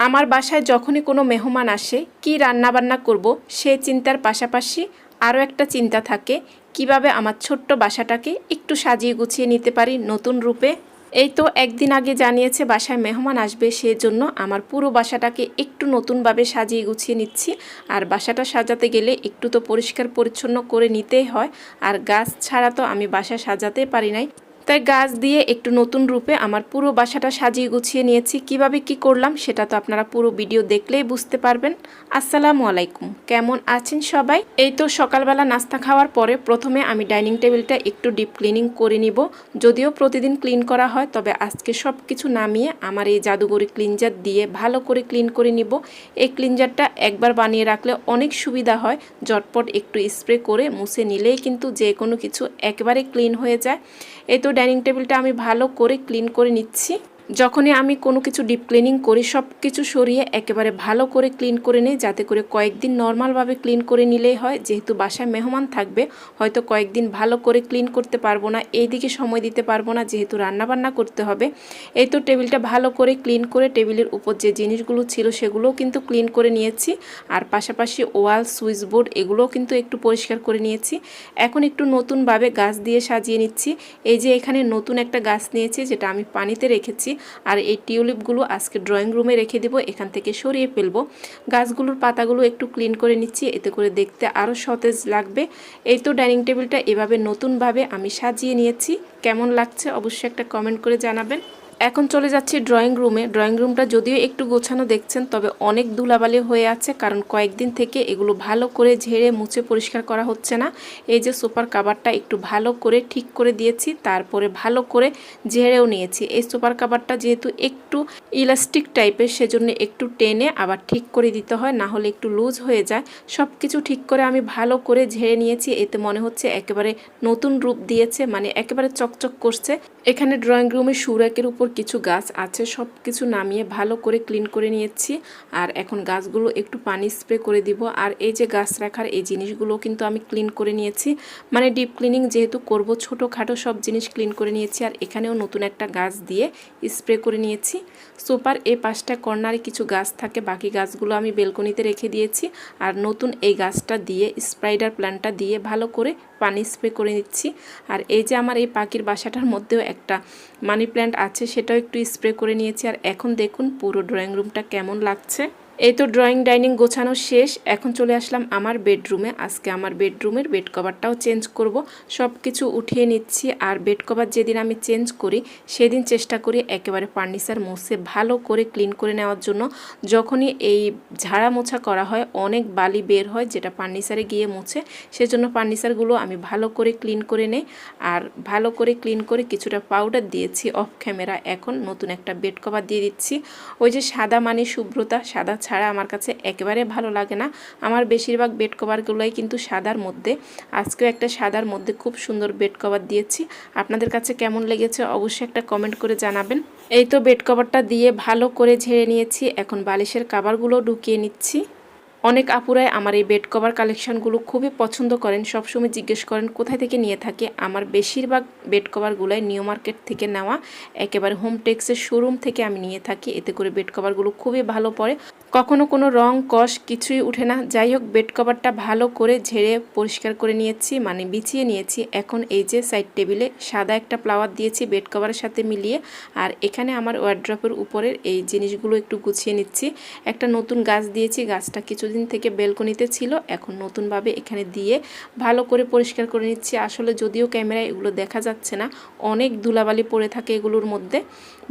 আমার বাসায় যখনই কোনো মেহমান আসে কি রান্না বান্না করব সে চিন্তার পাশাপাশি আরও একটা চিন্তা থাকে কিভাবে আমার ছোট্ট বাসাটাকে একটু সাজিয়ে গুছিয়ে নিতে পারি নতুন রূপে। এই তো একদিন আগে জানিয়েছে বাসায় মেহমান আসবে, সেজন্য আমার পুরো বাসাটাকে একটু নতুনভাবে সাজিয়ে গুছিয়ে নিচ্ছি। আর বাসাটা সাজাতে গেলে একটু তো পরিষ্কার পরিচ্ছন্ন করে নিতেই হয়, আর গাছ ছাড়া তো আমি বাসা সাজাতে পারি নাই। তাই গাছ দিয়ে একটু নতুন রূপে আমার পুরো বাসাটা সাজিয়ে গুছিয়ে নিয়েছি। কিভাবে কি করলাম সেটা তো আপনারা পুরো ভিডিও দেখলেই বুঝতে পারবেন। আসসালামু আলাইকুম, কেমন আছেন সবাই? এই তো সকালবেলা নাস্তা খাওয়ার পরে প্রথমে আমি ডাইনিং টেবিলটা একটু ডিপ ক্লিনিং করে নিব। যদিও প্রতিদিন ক্লিন করা হয়, তবে আজকে সব কিছু নামিয়ে আমার এই জাদুঘরি ক্লিনজার দিয়ে ভালো করে ক্লিন করে নিব। এই ক্লিনজারটা একবার বানিয়ে রাখলে অনেক সুবিধা হয়, ঝটপট একটু স্প্রে করে মুছে নিলেই কিন্তু যে কোনো কিছু একেবারে ক্লিন হয়ে যায়। এই তো ডাইনিং টেবিলটা আমি ভালো করে ক্লিন করে নিচ্ছি। যখনই আমি কোনো কিছু ডিপ ক্লিনিং করি সব কিছু সরিয়ে একেবারে ভালো করে ক্লিন করে নিই, যাতে করে কয়েকদিন নর্মালভাবে ক্লিন করে নিলেই হয়। যেহেতু বাসায় মেহমান থাকবে, হয়তো কয়েকদিন ভালো করে ক্লিন করতে পারবো না, এই দিকে সময় দিতে পারবো না, যেহেতু রান্নাবান্না করতে হবে। এই তো টেবিলটা ভালো করে ক্লিন করে টেবিলের উপর যে জিনিসগুলো ছিল সেগুলোও কিন্তু ক্লিন করে নিয়েছি। আর পাশাপাশি ওয়াল, সুইচ বোর্ড এগুলোও কিন্তু একটু পরিষ্কার করে নিয়েছি। এখন একটু নতুনভাবে গাছ দিয়ে সাজিয়ে নিচ্ছি। এই যে এখানে নতুন একটা গাছ নিয়েছি, যেটা আমি পানিতে রেখেছি। আর এই টিউলিপগুলো আজকে ড্রয়িং রুমে রেখে দেব, এখান থেকে সরিয়ে ফেলবো। গাছগুলোর পাতাগুলো একটু ক্লিন করে নিচ্ছি, এতে করে দেখতে আরও সতেজ লাগবে। এই তো ডাইনিং টেবিলটা এভাবে নতুনভাবে আমি সাজিয়ে নিয়েছি। কেমন লাগছে অবশ্যই একটা কমেন্ট করে জানাবেন। এখন চলে যাচ্ছি ড্রয়িং রুমে। ড্রয়িং রুমটা যদিও একটু গোছানো দেখছেন, তবে অনেক ধুলাবালি হয়ে আছে, কারণ কয়েকদিন থেকে এগুলো ভালো করে ঝেড়ে মুছে পরিষ্কার করা হচ্ছে না। এই যে সোফার কাভারটা একটু ভালো করে ঠিক করে দিয়েছি, তারপরে ভালো করে ঝেড়েও নিয়েছি। এই সোফার কাভারটা যেহেতু একটু ইলাস্টিক টাইপের, সেজন্য একটু টেনে আবার ঠিক করে দিতে হয়, না হলে একটু লুজ হয়ে যায়। সব কিছু ঠিক করে আমি ভালো করে ঝেড়ে নিয়েছি, এতে মনে হচ্ছে একেবারে নতুন রূপ দিয়েছে, মানে একেবারে চকচক করছে। এখানে ড্রয়িং রুমের সুরাকের উপর কিছু গাছ আছে, সব কিছু নামিয়ে ভালো করে ক্লিন করে নিয়েছি। আর এখন গাছগুলো একটু পানি স্প্রে করে দিব। আর এই যে গাছ রাখার এই জিনিসগুলো কিন্তু আমি ক্লিন করে নিয়েছি, মানে ডিপ ক্লিনিং যেহেতু করব, ছোটোখাটো সব জিনিস ক্লিন করে নিয়েছি। আর এখানেও নতুন একটা গাছ দিয়ে স্প্রে করে নিয়েছি। সোফার এই পাশটা কর্নারে কিছু গাছ থাকে, বাকি গাছগুলো আমি বেলকনিতে রেখে দিয়েছি। আর নতুন এই গাছটা দিয়ে স্পাইডার প্ল্যান্টটা দিয়ে ভালো করে পানি স্প্রে করে নিচ্ছি। আর এই যে আমার এই পাখির বাসাটার মধ্যেও একটা মানি প্ল্যান্ট আছে, সেটাও একটু স্প্রে করে নিয়েছি। আর এখন দেখুন পুরো ড্রয়িং রুমটা কেমন লাগছে। এই তো ড্রয়িং ডাইনিং গোছানো শেষ, এখন চলে আসলাম আমার বেডরুমে। আজকে আমার বেডরুমের বেড কভারটাও চেঞ্জ করব, সব কিছু উঠিয়ে নিচ্ছি। আর বেড কভার যেদিন আমি চেঞ্জ করি সেদিন চেষ্টা করি একেবারে ফার্নিচার মুছে ভালো করে ক্লিন করে নেওয়ার জন্য। যখনই এই ঝাড়া মোছা করা হয় অনেক বালি বের হয়, যেটা ফার্নিচারে গিয়ে মুছে, সেজন্য ফার্নিচারগুলো আমি ভালো করে ক্লিন করে নেই। আর ভালো করে ক্লিন করে কিছুটা পাউডার দিয়েছি অফ ক্যামেরা। এখন নতুন একটা বেড কভার দিয়ে দিচ্ছি। ওই যে সাদা মানে শুভ্রতা, সাদা ছাড়া আমার কাছে একেবারে ভালো লাগে না। আমার বেশিরভাগ বেড কভারগুলোই কিন্তু সাদার মধ্যে। আজকেও একটা সাদার মধ্যে খুব সুন্দর বেড কভার দিয়েছি। আপনাদের কাছে কেমন লেগেছে অবশ্যই একটা কমেন্ট করে জানাবেন। এই তো বেড কভারটা দিয়ে ভালো করে ঝেড়ে নিয়েছি, এখন বালিশের কভারগুলো ঢুকিয়ে নিচ্ছি। অনেক আপুরাই আমার এই বেড কভার কালেকশানগুলো খুবই পছন্দ করেন, সবসময় জিজ্ঞেস করেন কোথায় থেকে নিয়ে থাকে। আমার বেশিরভাগ বেড কভারগুলোই নিউ মার্কেট থেকে নেওয়া, একেবারে হোম টেক্সের শোরুম থেকে আমি নিয়ে থাকি। এতে করে বেড কভারগুলো খুবই ভালো পড়ে, কখনো কোনো রং কষ কিছুই উঠে না। যাই হোক, বেড কভারটা ভালো করে ঝেড়ে পরিষ্কার করে নিয়েছি, মানে বিছিয়ে নিয়েছি। এখন এই যে সাইড টেবিলে সাদা একটা ফ্লাওয়ার দিয়েছি বেড কভারের সাথে মিলিয়ে। আর এখানে আমার ওয়ার্ড্রপের উপরের এই জিনিসগুলো একটু গুছিয়ে নিচ্ছি। একটা নতুন গাছ দিয়েছি, গাছটা কিছুদিন থেকে বেলকনিতে ছিল, এখন নতুনভাবে এখানে দিয়ে ভালো করে পরিষ্কার করে নিচ্ছি। আসলে যদিও ক্যামেরায় এগুলো দেখা যাচ্ছে না, অনেক ধুলাবালি পড়ে থাকে এগুলোর মধ্যে।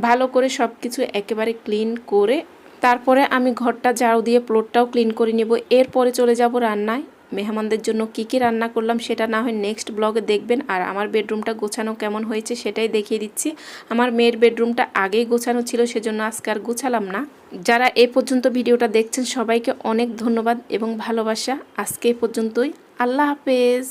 ভালো করে সব কিছু একেবারে ক্লিন করে তারপরে আমি ঘরটা ঝাড়ু দিয়ে ফ্লোরটাও ক্লিন করে নেব। এরপরে চলে যাব রান্নায়। মেহমানদের জন্য কি কি রান্না করলাম সেটা না হয় নেক্সট ব্লগে দেখবেন। আর আমার বেডরুমটা গোছানো কেমন হয়েছে সেটাই দেখিয়ে দিচ্ছি। আমার মেয়ের বেডরুমটা আগেই গোছানো ছিল, সেজন্য আজকে আর গোছালাম না। যারা এ পর্যন্ত ভিডিওটা দেখছেন সবাইকে অনেক ধন্যবাদ এবং ভালোবাসা। আজকে এ পর্যন্তই, আল্লাহ হাফেজ।